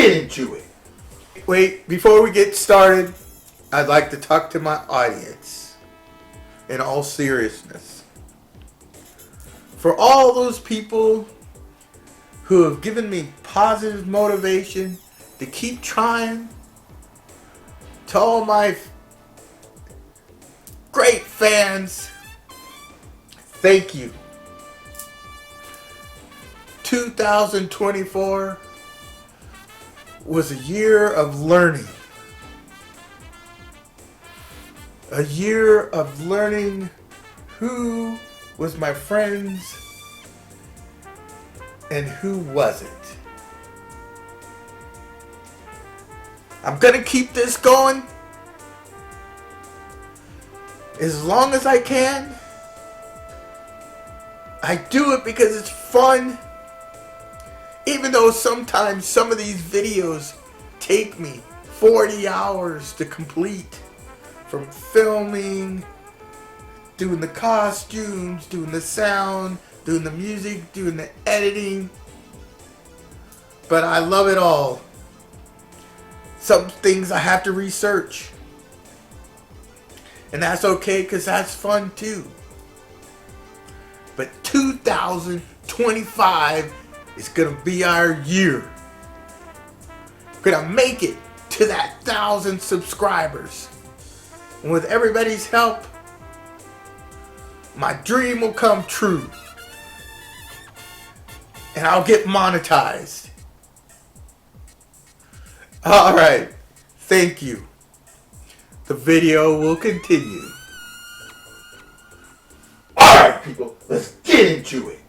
get into it. Wait, before we get started, I'd like to talk to my audience in all seriousness. For all those people who have given me positive motivation to keep trying, to all my great fans, thank you. 2024 was a year of learning. A year of learning who was my friends and who wasn't. I'm gonna keep this going as long as I can. I do it because it's fun. Even though sometimes some of these videos take me 40 hours to complete, from filming, doing the costumes, doing the sound, doing the music, doing the editing. But I love it all. Some things I have to research. And that's okay, because that's fun too. But 2025 is going to be our year. We're going to make it to that 1,000 subscribers. And with everybody's help, my dream will come true. And I'll get monetized. Alright, thank you. The video will continue. Alright people, let's get into it.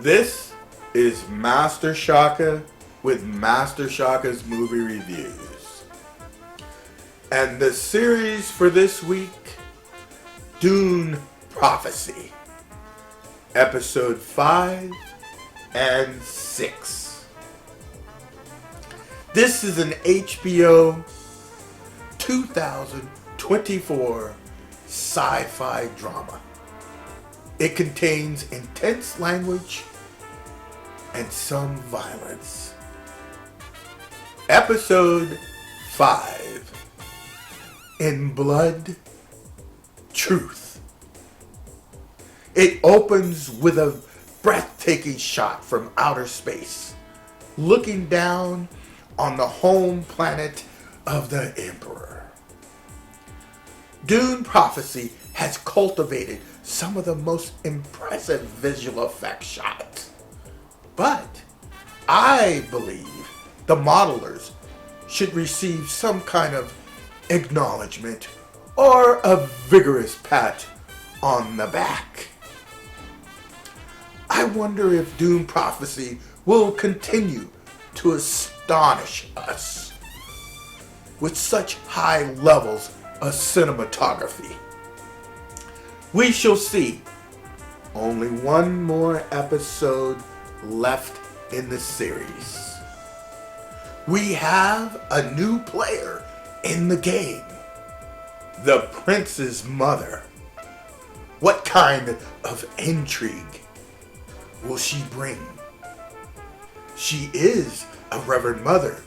This is Master Shaka with Master Shaka's Movie Reviews. And the series for this week, Dune Prophecy, Episode 5 and 6. This is an HBO 2024 sci-fi drama. It contains intense language and some violence. Episode 5. In Blood, Truth. It opens with a breathtaking shot from outer space, looking down on the home planet of the Emperor. Dune Prophecy has cultivated some of the most impressive visual effects shots. But I believe the modelers should receive some kind of acknowledgement or a vigorous pat on the back. I wonder if Dune Prophecy will continue to astonish us with such high levels of cinematography. We shall see. Only one more episode left in the series. We have a new player in the game. The prince's mother. What kind of intrigue will she bring? She is a Reverend Mother.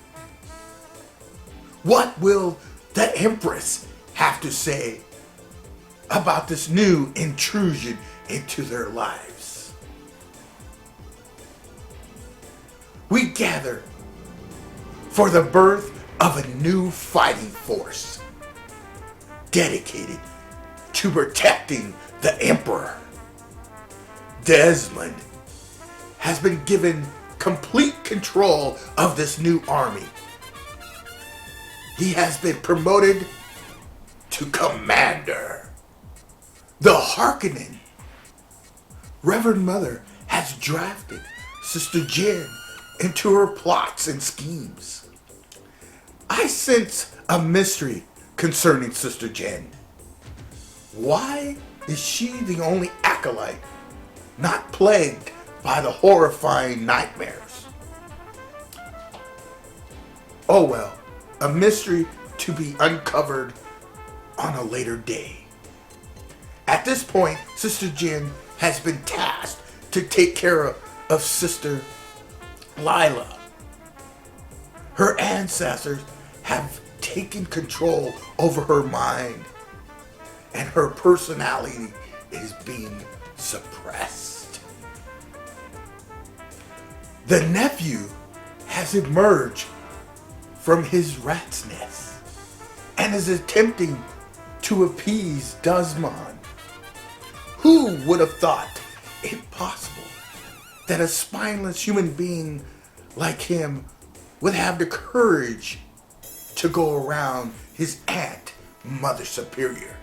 What will the Empress have to say about this new intrusion into their lives? We gather for the birth of a new fighting force dedicated to protecting the Emperor. Desmond has been given complete control of this new army. He has been promoted to commander. The Harkonnen. Reverend Mother has drafted Sister Jen into her plots and schemes. I sense a mystery concerning Sister Jen. Why is she the only acolyte not plagued by the horrifying nightmares? Oh well, a mystery to be uncovered on a later day. At this point, Sister Jin has been tasked to take care of Sister Lila. Her ancestors have taken control over her mind, and her personality is being suppressed. The nephew has emerged from his rat's nest and is attempting to appease Desmond. Who would have thought it possible that a spineless human being like him would have the courage to go around his aunt, Mother Superior?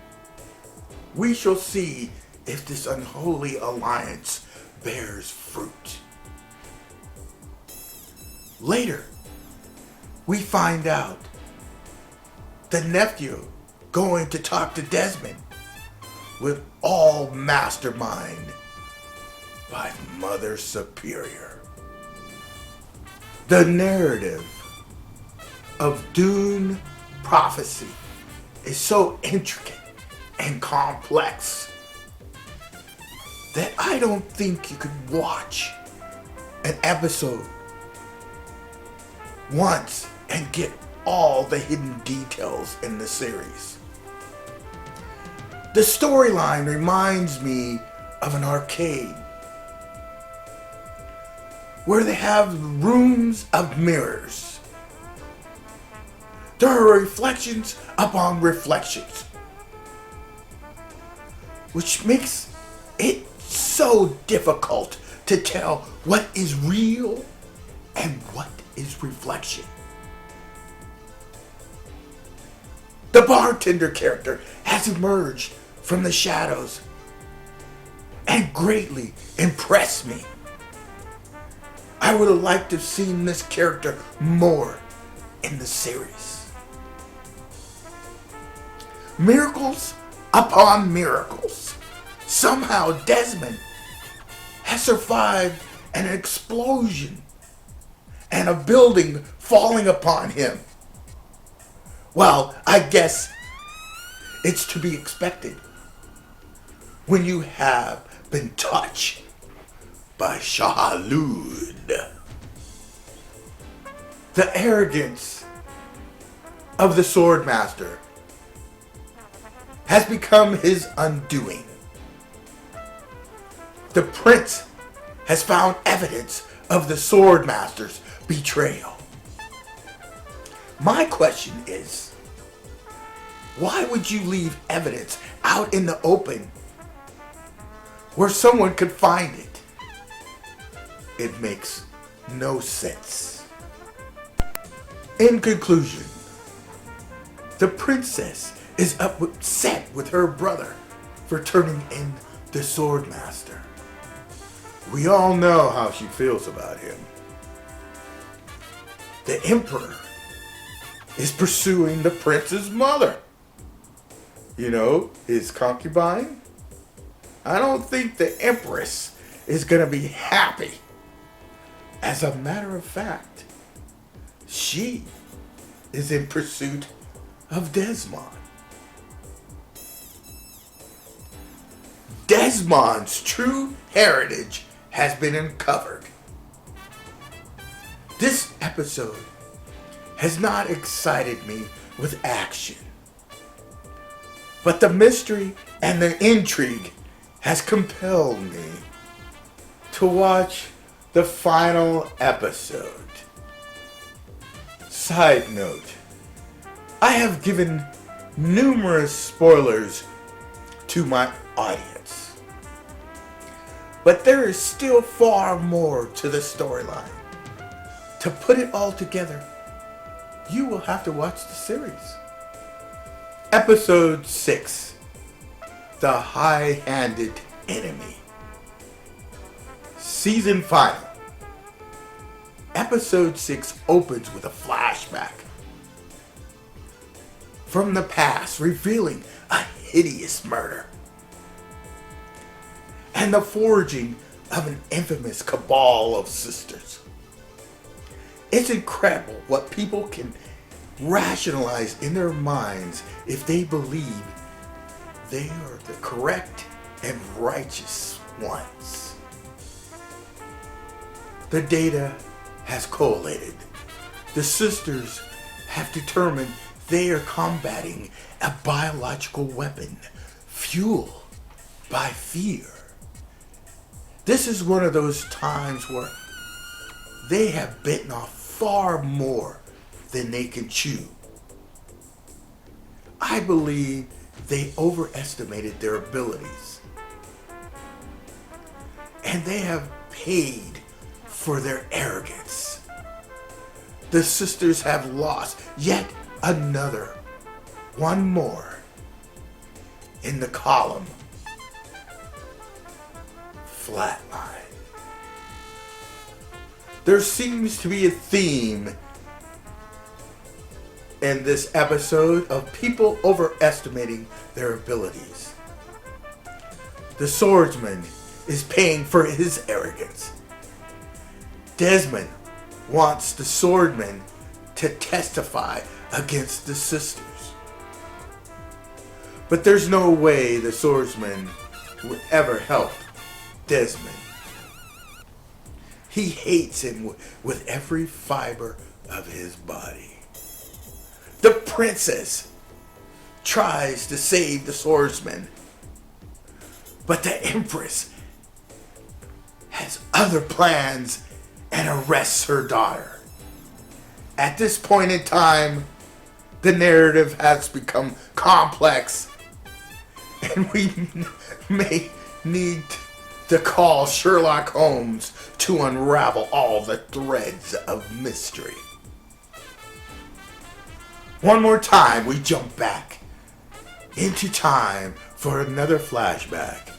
We shall see if this unholy alliance bears fruit. Later, we find out the nephew going to talk to Desmond with all mastermind by Mother Superior. The narrative of Dune Prophecy is so intricate and complex that I don't think you could watch an episode once and get all the hidden details in the series. The storyline reminds me of an arcade where they have rooms of mirrors. There are reflections upon reflections, which makes it so difficult to tell what is real and what is reflection. The bartender character has emerged from the shadows and greatly impressed me. I would have liked to have seen this character more in the series. Miracles upon miracles. Somehow Desmond has survived an explosion and a building falling upon him. Well, I guess it's to be expected when you have been touched by Shahalud. The arrogance of the Swordmaster has become his undoing. The prince has found evidence of the Swordmaster's betrayal. My question is, why would you leave evidence out in the open where someone could find it? It makes no sense. In conclusion, the princess is upset with her brother for turning in the Swordmaster. We all know how she feels about him. The emperor is pursuing the prince's mother. You know, his concubine. I don't think the empress is going to be happy. As a matter of fact, she is in pursuit of Desmond. Desmond's true heritage has been uncovered. This episode has not excited me with action, but the mystery and the intrigue has compelled me to watch the final episode. Side note, I have given numerous spoilers to my audience, but there is still far more to the storyline. To put it all together, you will have to watch the series. Episode 6, The High-Handed Enemy. Season final. Episode 6 opens with a flashback from the past, revealing a hideous murder and the forging of an infamous cabal of sisters. It's incredible what people can rationalize in their minds if they believe they are the correct and righteous ones. The data has collated. The sisters have determined they are combating a biological weapon fueled by fear. This is one of those times where they have bitten off far more than they can chew. I believe they overestimated their abilities. And they have paid for their arrogance. The sisters have lost yet another, one more, in the column. Flatline. There seems to be a theme in this episode of people overestimating their abilities. The swordsman is paying for his arrogance. Desmond wants the swordman to testify against the sisters. But there's no way the swordsman would ever help Desmond. He hates him with every fiber of his body. The princess tries to save the swordsman, but the empress has other plans and arrests her daughter. At this point in time, the narrative has become complex, and we may need to call Sherlock Holmes to unravel all the threads of mystery. One more time, we jump back into time for another flashback.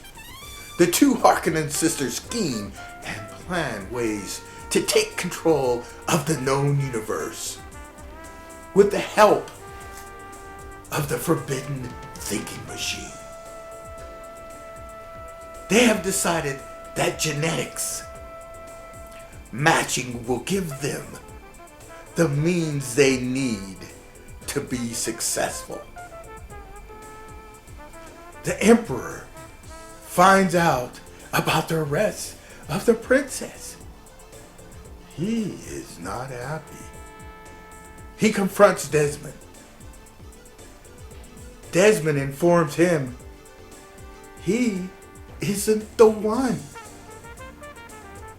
The two Harkonnen sisters scheme and plan ways to take control of the known universe with the help of the forbidden thinking machine. They have decided that genetics matching will give them the means they need to be successful. The Emperor finds out about the arrest of the princess. He is not happy. He confronts Desmond. Desmond informs him he isn't the one.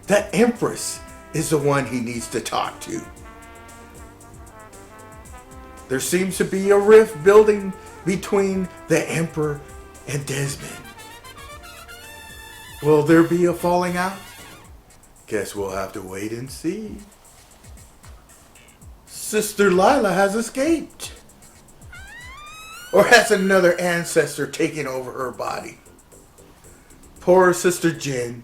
The Empress is the one he needs to talk to. There seems to be a rift building between the Emperor and Desmond. Will there be a falling out? Guess we'll have to wait and see. Sister Lila has escaped. Or has another ancestor taken over her body? Poor Sister Jen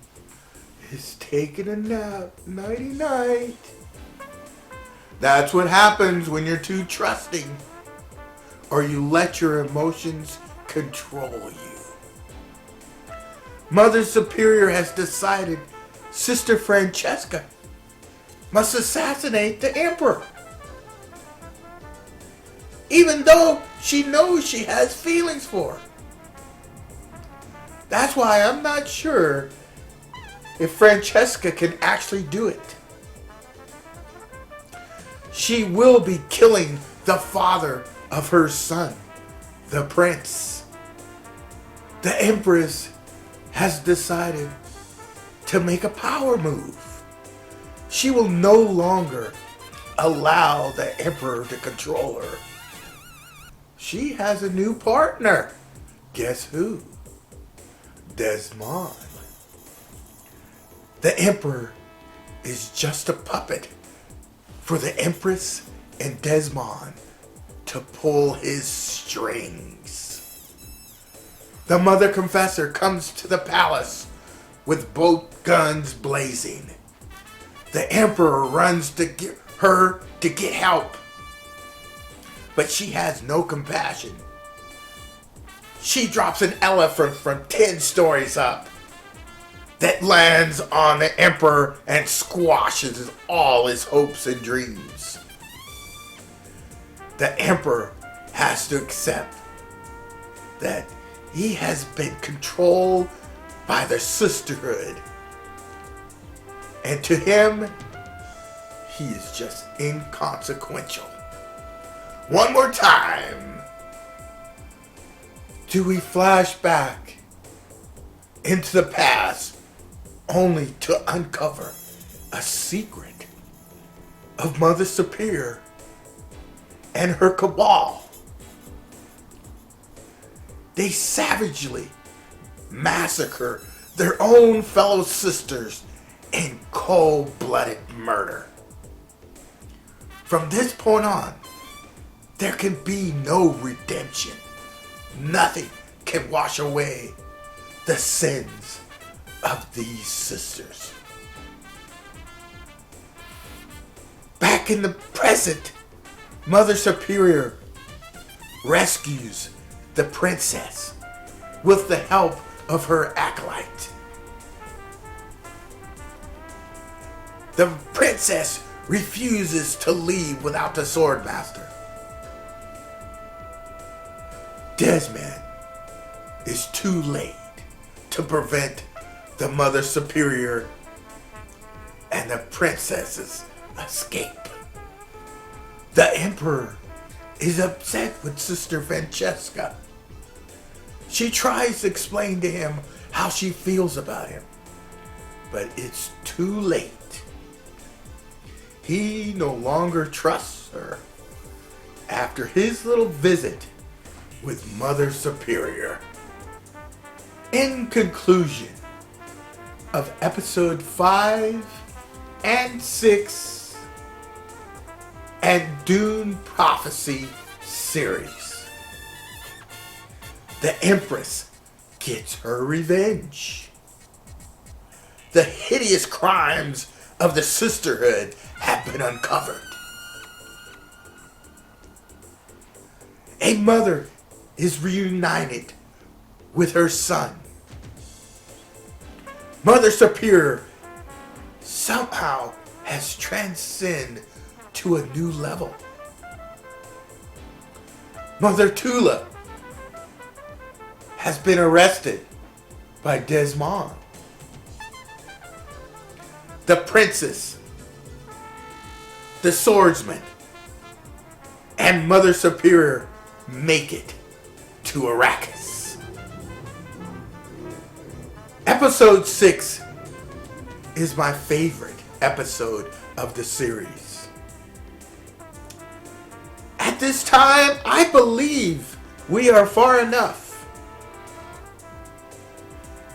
is taking a nap. Nighty night. That's what happens when you're too trusting, or you let your emotions control you. Mother Superior has decided Sister Francesca must assassinate the Emperor, even though she knows she has feelings for her. That's why I'm not sure if Francesca can actually do it. She will be killing the father of her son, the prince. The Empress has decided to make a power move. She will no longer allow the Emperor to control her. She has a new partner. Guess who? Desmond. The Emperor is just a puppet for the Empress and Desmond to pull his strings. The Mother Confessor comes to the palace with both guns blazing. The Emperor runs to get her to get help, but she has no compassion. She drops an elephant from 10 stories up. that lands on the Emperor and squashes all his hopes and dreams. The Emperor has to accept that he has been controlled by the sisterhood. And to him, he is just inconsequential. One more time, do we flash back into the past only to uncover a secret of Mother Superior and her cabal. They savagely massacre their own fellow sisters in cold-blooded murder. From this point on, there can be no redemption. Nothing can wash away the sins of these sisters. Back in the present, Mother Superior rescues the princess with the help of her acolyte. The princess refuses to leave without the sword master. Desmond is too late to prevent the Mother Superior and the princess's escape. The Emperor is upset with Sister Francesca. She tries to explain to him how she feels about him, but it's too late. He no longer trusts her after his little visit with Mother Superior. In conclusion of episode 5 and 6 and Dune Prophecy series, the Empress gets her revenge. The hideous crimes of the sisterhood have been uncovered. A mother is reunited with her son. Mother Superior somehow has transcended to a new level. Mother Tula has been arrested by Desmond. The princess, the swordsman, and Mother Superior make it to Arrakis. Episode 6 is my favorite episode of the series. At this time, I believe we are far enough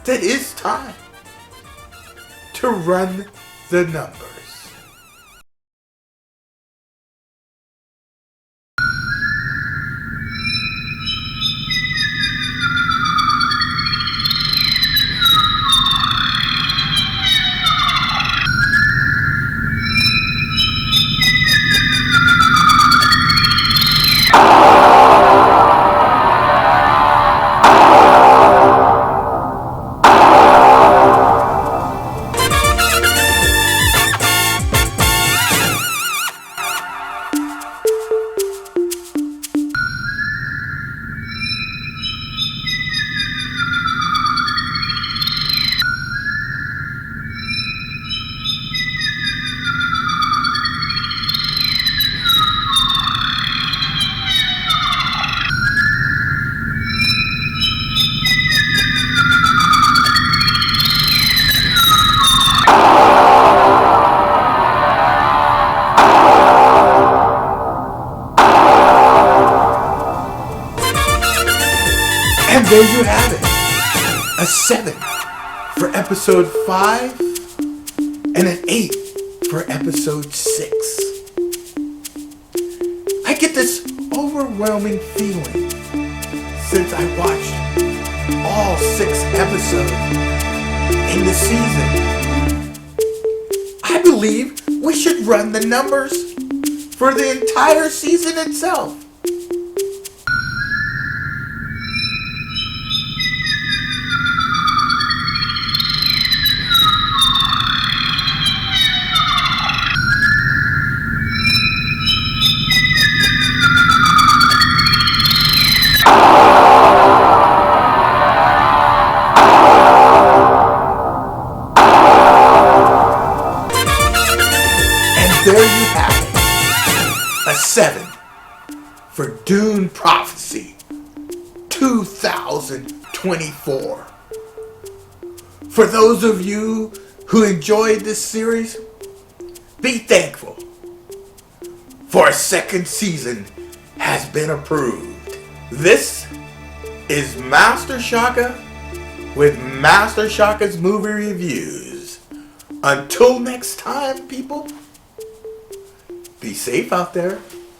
that it's time to run the numbers. And there you have it. A 7 for episode 5 and an 8 for episode 6. I get this overwhelming feeling since I watched all 6 episodes in the season. I believe we should run the numbers for the entire season itself. 7 for Dune Prophecy 2024. For those of you who enjoyed this series, be thankful, for a second season has been approved. This is Master Shaka with Master Shaka's Movie Reviews. Until next time, people, be safe out there.